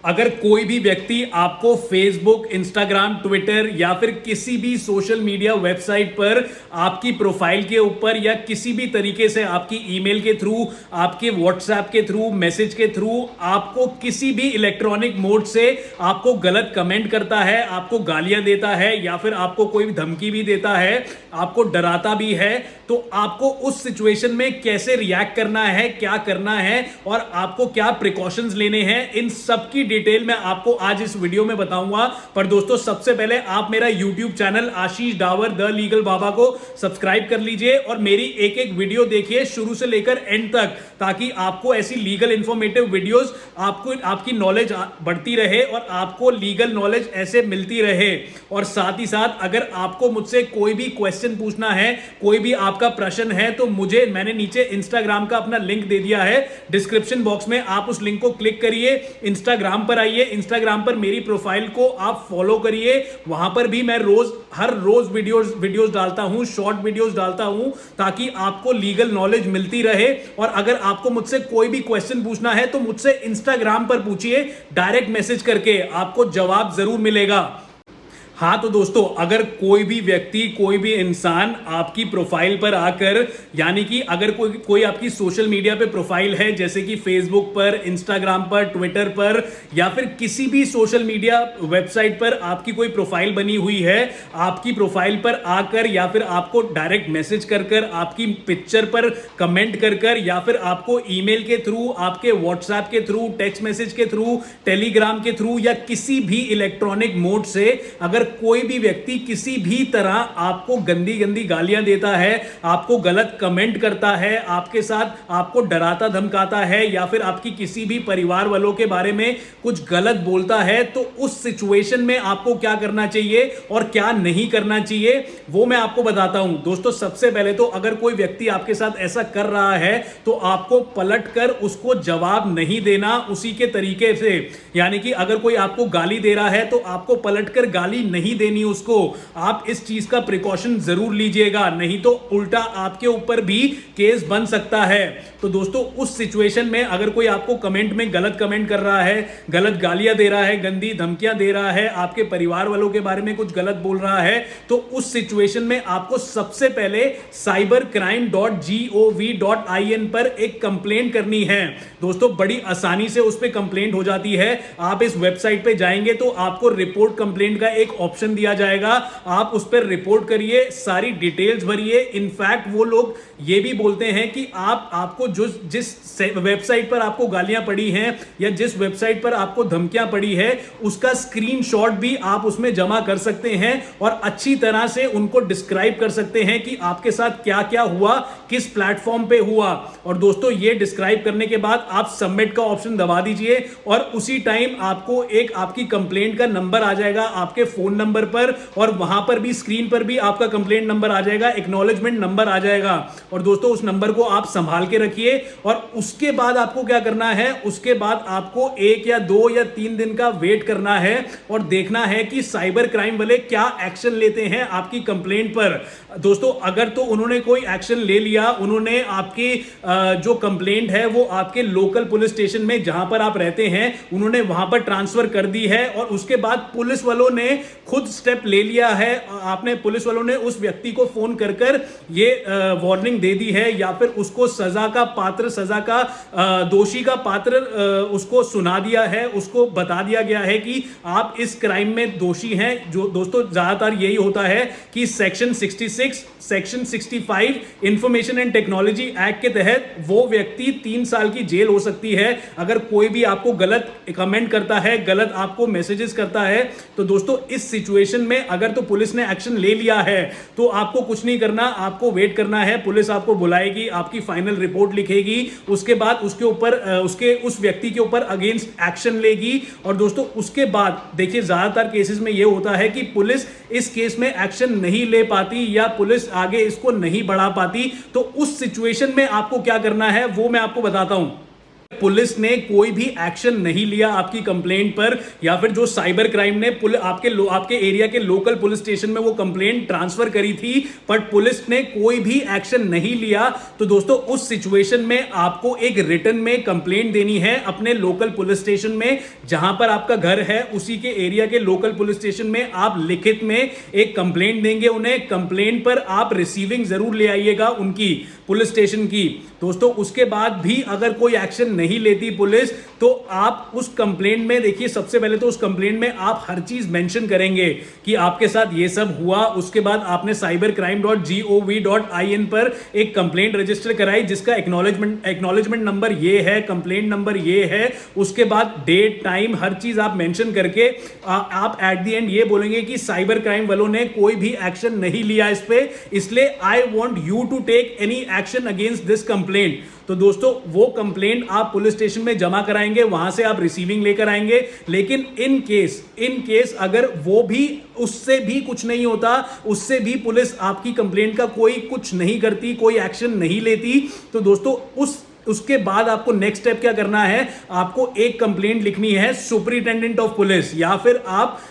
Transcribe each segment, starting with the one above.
अगर कोई भी व्यक्ति आपको फेसबुक, इंस्टाग्राम, ट्विटर या फिर किसी भी सोशल मीडिया वेबसाइट पर आपकी प्रोफाइल के ऊपर या किसी भी तरीके से आपकी ईमेल के थ्रू, आपके व्हाट्सएप के थ्रू, मैसेज के थ्रू आपको किसी भी इलेक्ट्रॉनिक मोड से आपको गलत कमेंट करता है, आपको गालियां देता है या फिर आपको कोई धमकी भी देता है, आपको डराता भी है, तो आपको उस सिचुएशन में कैसे रिएक्ट करना है, क्या करना है और आपको क्या प्रिकॉशंस लेने हैं, इन सब की डिटेल मैं आपको आज इस वीडियो में बताऊंगा। पर दोस्तों, सबसे पहले आप मेरा YouTube channel Ashish Dawar the legal Baba को सब्सक्राइब कर लीजिए और मेरी एक एक वीडियो देखिए शुरू से लेकर एंड तक, ताकि आपको ऐसी लीगल इंफॉर्मेटिव वीडियोस, आपकी नॉलेज बढ़ती रहे और आपको लीगल नॉलेज ऐसे मिलती रहे। और साथ ही साथ अगर आपको मुझसे कोई भी क्वेश्चन पूछना है, कोई भी आपका प्रश्न है, तो मैंने नीचे इंस्टाग्राम का अपना लिंक दे दिया है डिस्क्रिप्शन बॉक्स में, आप उस लिंक को क्लिक करिए, इंस्टाग्राम पर आइए, इंस्टाग्राम पर मेरी प्रोफाइल को आप फॉलो करिए। वहां पर भी मैं हर रोज वीडियोस डालता हूं, शॉर्ट वीडियोस डालता हूं, ताकि आपको लीगल नॉलेज मिलती रहे। और अगर आपको मुझसे कोई भी क्वेश्चन पूछना है तो मुझसे इंस्टाग्राम पर पूछिए, डायरेक्ट मैसेज करके आपको जवाब जरूर मिलेगा। हाँ, तो दोस्तों, अगर कोई भी व्यक्ति, कोई भी इंसान आपकी प्रोफाइल पर आकर, यानी कि अगर कोई आपकी सोशल मीडिया पे प्रोफाइल है, जैसे कि फेसबुक पर, इंस्टाग्राम पर, ट्विटर पर या फिर किसी भी सोशल मीडिया वेबसाइट पर आपकी कोई प्रोफाइल बनी हुई है, आपकी प्रोफाइल पर आकर या फिर आपको डायरेक्ट मैसेज कर आपकी पिक्चर पर कमेंट कर या फिर आपको ईमेल के थ्रू, आपके व्हाट्सएप के थ्रू, टेक्स्ट मैसेज के थ्रू, टेलीग्राम के थ्रू या किसी भी इलेक्ट्रॉनिक मोड से अगर कोई भी व्यक्ति किसी भी तरह आपको गंदी गंदी गालियां देता है, आपको गलत कमेंट करता है, आपके साथ आपको डराता धमकाता है या फिर आपकी किसी भी परिवार वालों के बारे में कुछ गलत बोलता है, तो उस सिचुएशन में आपको क्या करना चाहिए और क्या नहीं करना चाहिए वो मैं आपको बताता हूं। दोस्तों, सबसे पहले तो अगर कोई व्यक्ति आपके साथ ऐसा कर रहा है तो आपको पलटकर उसको जवाब नहीं देना उसी के तरीके से। यानी कि अगर कोई आपको गाली दे रहा है तो आपको पलटकर गाली नहीं देनी उसको। आप इस चीज का प्रिकॉशन जरूर लीजिएगा, नहीं तो उल्टा आपके ऊपर भी केस बन सकता है। तो दोस्तों, उस सिचुएशन में अगर कोई आपको कमेंट में गलत कमेंट कर रहा है, गलत गालियां दे रहा है, गंदी धमकियां दे रहा है, आपके परिवार वालों के बारे में कुछ गलत बोल रहा है, तो उस सिचुएशन में आपको सबसे पहले cybercrime.gov.in पर एक कंप्लेंट करनी है। दोस्तों, बड़ी आसानी से उस पर कंप्लेंट हो जाती है। आप इस वेबसाइट पे जाएंगे तो आपको रिपोर्ट कंप्लेंट का एक ऑप्शन दिया जाएगा, आप उस पर रिपोर्ट करिए, सारी डिटेल्स भरिए। इनफैक्ट वो लोग ये भी बोलते हैं कि आपको जिस वेबसाइट पर आपको गालियां पड़ी हैं या जिस वेबसाइट पर आपको धमकियां पड़ी है, उसका स्क्रीनशॉट भी आप उसमें जमा कर सकते हैं और अच्छी तरह से उनको डिस्क्राइब कर सकते हैं कि आपके साथ क्या क्या हुआ, किस प्लेटफॉर्म पे हुआ। और दोस्तों, ये डिस्क्राइब करने के बाद आप सबमिट का ऑप्शन दबा दीजिए और उसी टाइम आपको एक आपकी कंप्लेंट का नंबर आ जाएगा आपके फोन नंबर पर, और वहां पर भी स्क्रीन पर भी आपका कंप्लेंट नंबर आ जाएगा, एक्नॉलेजमेंट नंबर आ जाएगा। और दोस्तों, उस नंबर को आप संभाल के रखिए। और उसके बाद आपको क्या करना है, उसके बाद आपको 1 या 2 या 3 दिन का वेट करना है और देखना है कि साइबर क्राइम वाले क्या एक्शन लेते हैं आपकी कंप्लेंट पर। दोस्तों, अगर तो उन्होंने कोई एक्शन ले लिया, उन्होंने आपकी जो कंप्लेंट है वो आपके लोकल पुलिस स्टेशन में जहां पर आप रहते हैं, उन्होंने वहां पर ट्रांसफर कर दी है और उसके बाद पुलिस वालों ने खुद स्टेप ले लिया है, पुलिस वालों ने उस व्यक्ति को फोन कर ये वार्निंग दे दी है या फिर उसको सजा का दोषी का पात्र उसको सुना दिया है, उसको बता दिया गया है कि आप इस क्राइम में दोषी हैं। जो दोस्तों, ज्यादातर यही होता है कि section 66, section 65 information and technology act के तहत वो व्यक्ति 3 साल की जेल हो सकती है अगर कोई भी आपको गलत कमेंट करता है, गलत आपको मैसेजेस करता है। तो दोस्तों, इस सिचुएशन में अगर तो पुलिस ने एक्शन ले लिया है तो आपको कुछ नहीं करना, आपको वेट करना है। पुलिस आपको बुलाएगी, आपकी फाइनल रिपोर्ट लिखेगी, उसके बाद उसके ऊपर उस व्यक्ति के ऊपर अगेंस्ट एक्शन लेगी। और दोस्तों, उसके बाद देखिए, ज्यादातर केसेस में यह होता है कि पुलिस इस केस में एक्शन नहीं ले पाती या पुलिस आगे इसको नहीं बढ़ा पाती। तो उस सिचुएशन में आपको क्या करना है वो मैं आपको बताता हूं। पुलिस ने कोई भी एक्शन नहीं लिया आपकी कंप्लेंट पर, या फिर जो साइबर क्राइम ने आपके एरिया के लोकल पुलिस स्टेशन में वो कंप्लेंट ट्रांसफर करी थी, बट पुलिस ने कोई भी एक्शन नहीं लिया, तो दोस्तों उस सिचुएशन में आपको एक रिटन में कंप्लेंट देनी है अपने लोकल पुलिस स्टेशन में, जहां पर आपका घर है उसी के एरिया के लोकल पुलिस स्टेशन में आप लिखित में एक कंप्लेंट देंगे उन्हें। कंप्लेंट पर आप रिसीविंग जरूर ले आइएगा उनकी पुलिस स्टेशन की। दोस्तों उसके बाद भी अगर कोई एक्शन नहीं लेती पुलिस, तो आप उस कंप्लेंट में देखिए, सबसे पहले तो उस कंप्लेंट में आप हर चीज मेंशन करेंगे कि आपके साथ ये सब हुआ। उसके बाद आपने cybercrime.gov.in पर एक कंप्लेंट रजिस्टर कराई जिसका एक्नॉलेजमेंट नंबर ये है, कंप्लेंट नंबर ये है। उसके बाद डेट, टाइम, हर चीज आप मेंशन करके आप एट द एंड ये बोलेंगे कि साइबर क्राइम वालों ने कोई भी एक्शन नहीं लिया इस पे, इसलिए I want you to take any action against this complaint. तो दोस्तों वो कंप्लेंट आप पुलिस स्टेशन में जमा कराएंगे, वहां से आप रिसीविंग लेकर आएंगे। लेकिन इन केस अगर वो भी, उससे भी कुछ नहीं होता, उससे भी पुलिस आपकी कंप्लेंट का कोई कुछ नहीं करती, कोई एक्शन नहीं लेती, तो दोस्तों उसके बाद आपको नेक्स्ट स्टेप क्या करना है, आपको एक कंप्लेंट लिखनी है सुपरिटेंडेंट ऑफ पुलिस, या फिर आप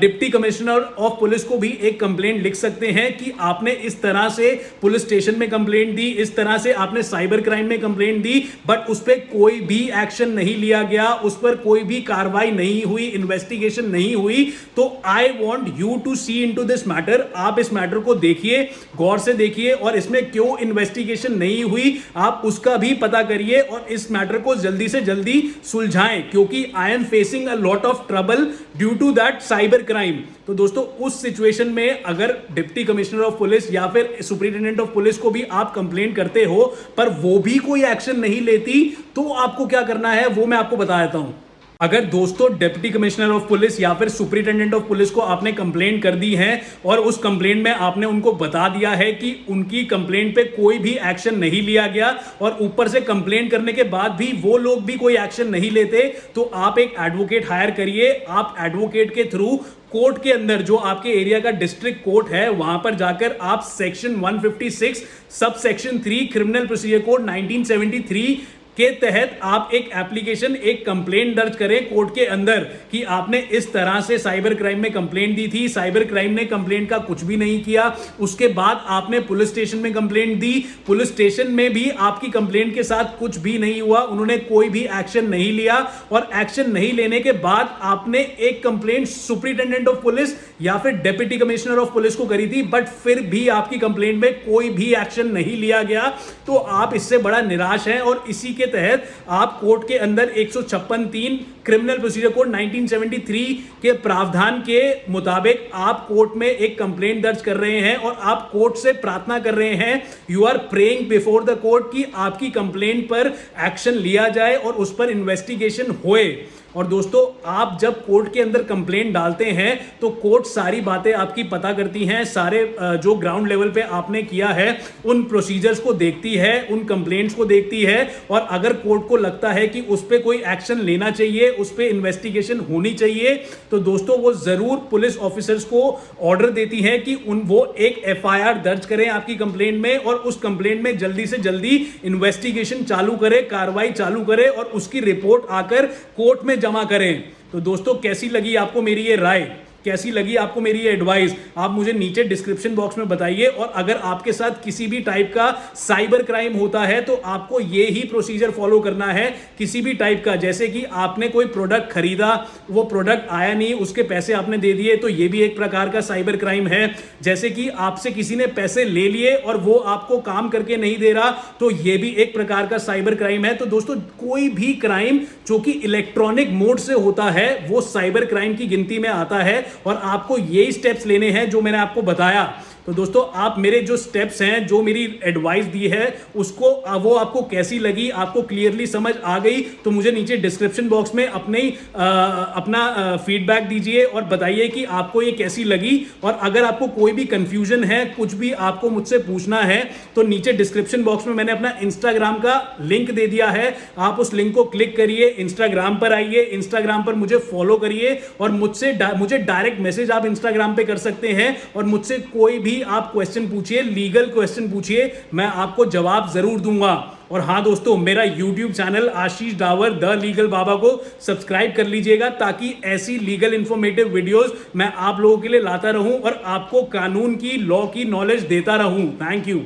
डिप्टी कमिश्नर ऑफ पुलिस को भी एक कंप्लेंट लिख सकते हैं कि आपने इस तरह से पुलिस स्टेशन में कंप्लेंट दी, इस तरह से आपने साइबर क्राइम में कंप्लेंट दी, बट उस पर कोई भी एक्शन नहीं लिया गया, उस पर कोई भी कार्रवाई नहीं हुई, इन्वेस्टिगेशन नहीं हुई। तो I want you to see into this matter. आप इस मैटर को देखिए, गौर से देखिए, और इसमें क्यों इन्वेस्टिगेशन नहीं हुई आप उसका भी पता करिए, और इस मैटर को जल्दी से जल्दी सुलझाएं, क्योंकि I am facing a lot of trouble due to that cyber crime. तो दोस्तों उस सिचुएशन में अगर डिप्टी कमिश्नर ऑफ पुलिस या फिर सुपरिटेंडेंट ऑफ पुलिस को भी आप कंप्लेंट करते हो, पर वो भी कोई एक्शन नहीं लेती, तो आपको क्या करना है वो मैं आपको बता देता हूं। अगर दोस्तों डिप्टी कमिश्नर ऑफ पुलिस या फिर सुपरिटेंडेंट ऑफ पुलिस को आपने कंप्लेंट कर दी है, और उस कंप्लेंट में आपने उनको बता दिया है कि उनकी कंप्लेंट पे कोई भी एक्शन नहीं लिया गया, और ऊपर से कंप्लेंट करने के बाद भी वो लोग भी कोई एक्शन नहीं लेते, तो आप एक एडवोकेट हायर करिए। आप एडवोकेट के थ्रू कोर्ट के अंदर, जो आपके एरिया का डिस्ट्रिक्ट कोर्ट है, वहां पर जाकर आप section 156 sub section 3 criminal procedure code 1973 के तहत आप एक एप्लीकेशन, एक कंप्लेंट दर्ज करें कोर्ट के अंदर कि आपने इस तरह से साइबर क्राइम में कंप्लेंट दी थी, साइबर क्राइम ने कंप्लेंट का कुछ भी नहीं किया। उसके बाद आपने पुलिस स्टेशन में कंप्लेंट दी, पुलिस स्टेशन में भी आपकी कंप्लेंट के साथ कुछ भी नहीं हुआ, उन्होंने कोई भी एक्शन नहीं लिया, और एक्शन नहीं लेने के बाद आपने एक कंप्लेंट सुपरिटेंडेंट ऑफ पुलिस या फिर डिप्टी कमिश्नर ऑफ पुलिस को करी थी, बट फिर भी आपकी कंप्लेंट में कोई भी एक्शन नहीं लिया गया। तो आप इससे बड़ा निराश हैं, और इसी के तहत आप कोर्ट के अंदर 156(3) क्रिमिनल प्रोसीजर कोड 1973 के प्रावधान के मुताबिक आप कोर्ट में एक कंप्लेंट दर्ज कर रहे हैं, और आप कोर्ट से प्रार्थना कर रहे हैं, you are praying before the court, कि आपकी कंप्लेंट पर एक्शन लिया जाए और उस पर इन्वेस्टिगेशन होए। और दोस्तों आप जब कोर्ट के अंदर कंप्लेंट डालते हैं तो कोर्ट सारी बातें आपकी पता करती हैं, सारे जो ग्राउंड लेवल पे आपने किया है उन प्रोसीजर्स को देखती है, उन कंप्लेंट्स को देखती है, और अगर कोर्ट को लगता है कि उस पर कोई एक्शन लेना चाहिए, उस पर इन्वेस्टिगेशन होनी चाहिए, तो दोस्तों वो जरूर पुलिस ऑफिसर्स को ऑर्डर देती है कि वो एक FIR दर्ज करें आपकी कंप्लेंट में, और उस कंप्लेंट में जल्दी से जल्दी इन्वेस्टिगेशन चालू करे, कार्रवाई चालू करे, और उसकी रिपोर्ट आकर कोर्ट में जमा करें। तो दोस्तों कैसी लगी आपको मेरी ये राय, कैसी लगी आपको मेरी ये एडवाइस, आप मुझे नीचे डिस्क्रिप्शन बॉक्स में बताइए। और अगर आपके साथ किसी भी टाइप का साइबर क्राइम होता है तो आपको ये ही प्रोसीजर फॉलो करना है, किसी भी टाइप का, जैसे कि आपने कोई प्रोडक्ट खरीदा, वो प्रोडक्ट आया नहीं, उसके पैसे आपने दे दिए, तो ये भी एक प्रकार का साइबर क्राइम है। जैसे कि आपसे किसी ने पैसे ले लिए और वो आपको काम करके नहीं दे रहा, तो ये भी एक प्रकार का साइबर क्राइम है। तो दोस्तों कोई भी क्राइम जो कि इलेक्ट्रॉनिक मोड से होता है वो साइबर क्राइम की गिनती में आता है, और आपको यही स्टेप्स लेने हैं जो मैंने आपको बताया। तो दोस्तों आप मेरे जो स्टेप्स हैं, जो मेरी एडवाइस दी है, उसको वो आपको कैसी लगी, आपको क्लियरली समझ आ गई, तो मुझे नीचे डिस्क्रिप्शन बॉक्स में अपना फीडबैक दीजिए और बताइए कि आपको ये कैसी लगी। और अगर आपको कोई भी कंफ्यूजन है, कुछ भी आपको मुझसे पूछना है, तो नीचे डिस्क्रिप्शन बॉक्स में मैंने अपना इंस्टाग्राम का लिंक दे दिया है, आप उस लिंक को क्लिक करिए, इंस्टाग्राम पर आइए, इंस्टाग्राम पर मुझे फॉलो करिए, और मुझे डायरेक्ट मैसेज आप इंस्टाग्राम पे कर सकते हैं, और मुझसे कोई भी आप क्वेश्चन पूछिए, लीगल क्वेश्चन पूछिए, मैं आपको जवाब जरूर दूंगा। और हाँ दोस्तों, मेरा YouTube channel Ashish Dawar the legal Baba को सब्सक्राइब कर लीजिएगा, ताकि ऐसी लीगल इंफॉर्मेटिव वीडियोस मैं आप लोगों के लिए लाता रहूं और आपको कानून की, लॉ की नॉलेज देता रहूं। Thank you.